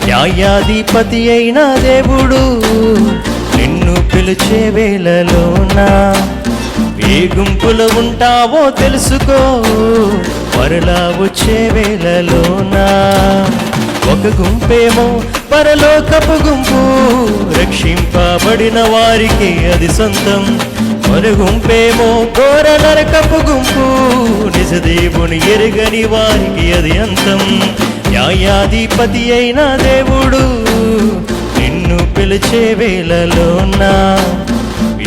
న్యాయాధిపతి అయిన దేవుడు నిన్ను పిలిచే వేళలోనా ఏ గుంపులో ఉంటావో తెలుసుకో, మరలా వచ్చే వేళలోనా ఒక గుంపేమో పరలోకపు గుంపు, రక్షింపబడిన వారికి అది సొంతం. మరో గుంపేమో ఘోర నరకపు గుంపు, నిజ దేవుని ఎరుగని వారికి అది అంతం. న్యాయాధిపతి అయిన దేవుడు నిన్ను పిలిచే వేళలోనా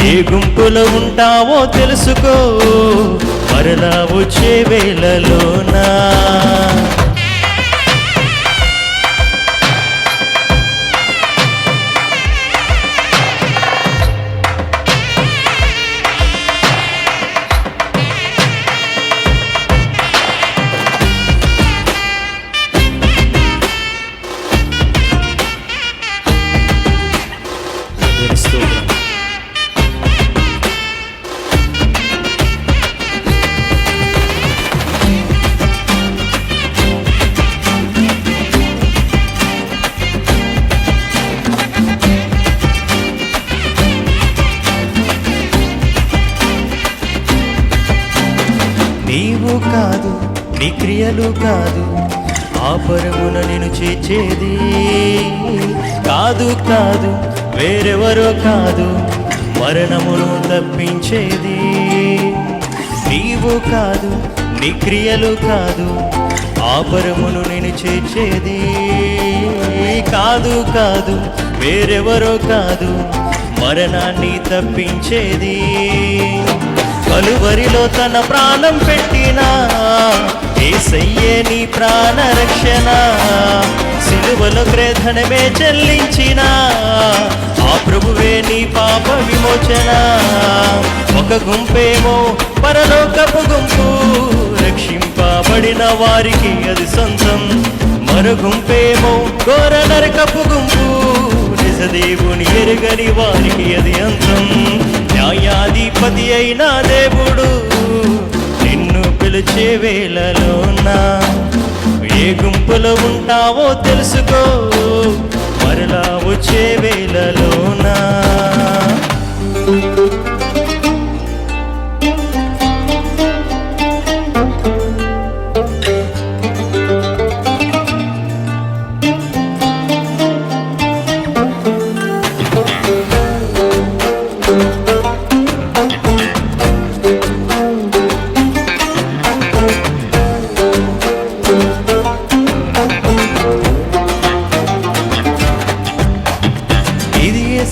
ఏ గుంపులో ఉంటావో తెలుసుకో, మరలా వచ్చే వేళలోనా. నీవు కాదు, నీ క్రియలు కాదు, ఆ పరమున నిన్ను చేర్చేది కాదు. కాదు వేరెవరో కాదు, మరణమును తప్పించేది. నీవు కాదు, నీ క్రియలు కాదు, ఆ పరమును నిన్ను చేర్చేది కాదు. కాదు వేరెవరో కాదు, మరణాన్ని తప్పించేది. కలువరిలో తన ప్రాణం పెట్టినా యేసయ్యే నీ ప్రాణ రక్షణ, సిలువలో క్రేధనమే చెల్లించిన ఆ ప్రభువే నీ పాప విమోచన. ఒక గుంపేమో పరలోకపు గుంపు, రక్షింపబడిన వారికి అది సొంతం. మరో గుంపేమో ఘోర నరకపు గుంపు, నిజ దేవుని ఎరుగని వారికి అది అంతం. న్యాయాధిపతి అయిన దేవుడు నిన్ను పిలిచే వేళలోనా ఏ గుంపులో ఉంటావో తెలుసుకో, మరలా వచ్చే వేళలోనా.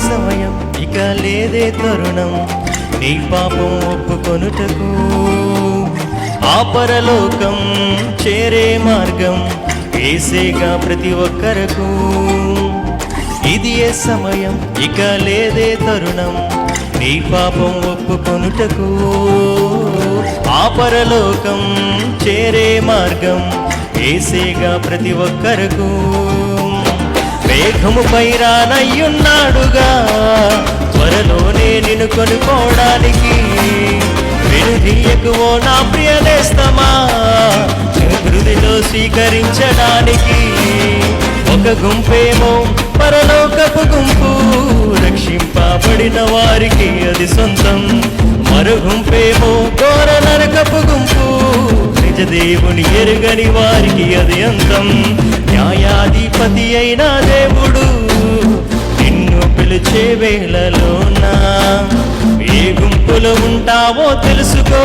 సమయం ఇక లేదే తరుణం, నీ పాపం ఒప్పుకొనుటకు ఆ పరలోకం చేరే మార్గం యేసేగా ప్రతి ఒక్కరకు. ఇది ఏ సమయం ఇక లేదే తరుణం, నీ పాపం ఒప్పుకొనుటకు ఆ పరలోకం చేరే మార్గం యేసేగా ప్రతి ఒక్కరకు. మేఘముపై రానయ్యున్నాడుగా, త్వరలోనే నిన్ను కొనుక్కోవడానికి. వెనుదీయకువో నా ప్రియ నేస్తమా, హృదిలో స్వీకరించడానికి. ఒక గుంపేమో పరలోకపు గుంపు, రక్షింపబడిన వారికి అది సొంతం. మరో గుంపేమో ఘోర నరకపు గుంపు, నిజ దేవుని ఎరుగని వారికి అది అంతం. న్యాయాధిపతి అయిన దేవుడు నిన్ను పిలిచే వేళలోనా ఏ గుంపులో ఉంటావో తెలుసుకో,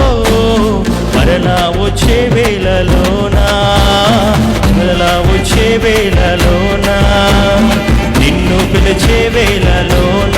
మరలా వచ్చే వేళలోనా. మరలా వచ్చే వేళలోనా నిన్ను పిలిచే వేళలోనా.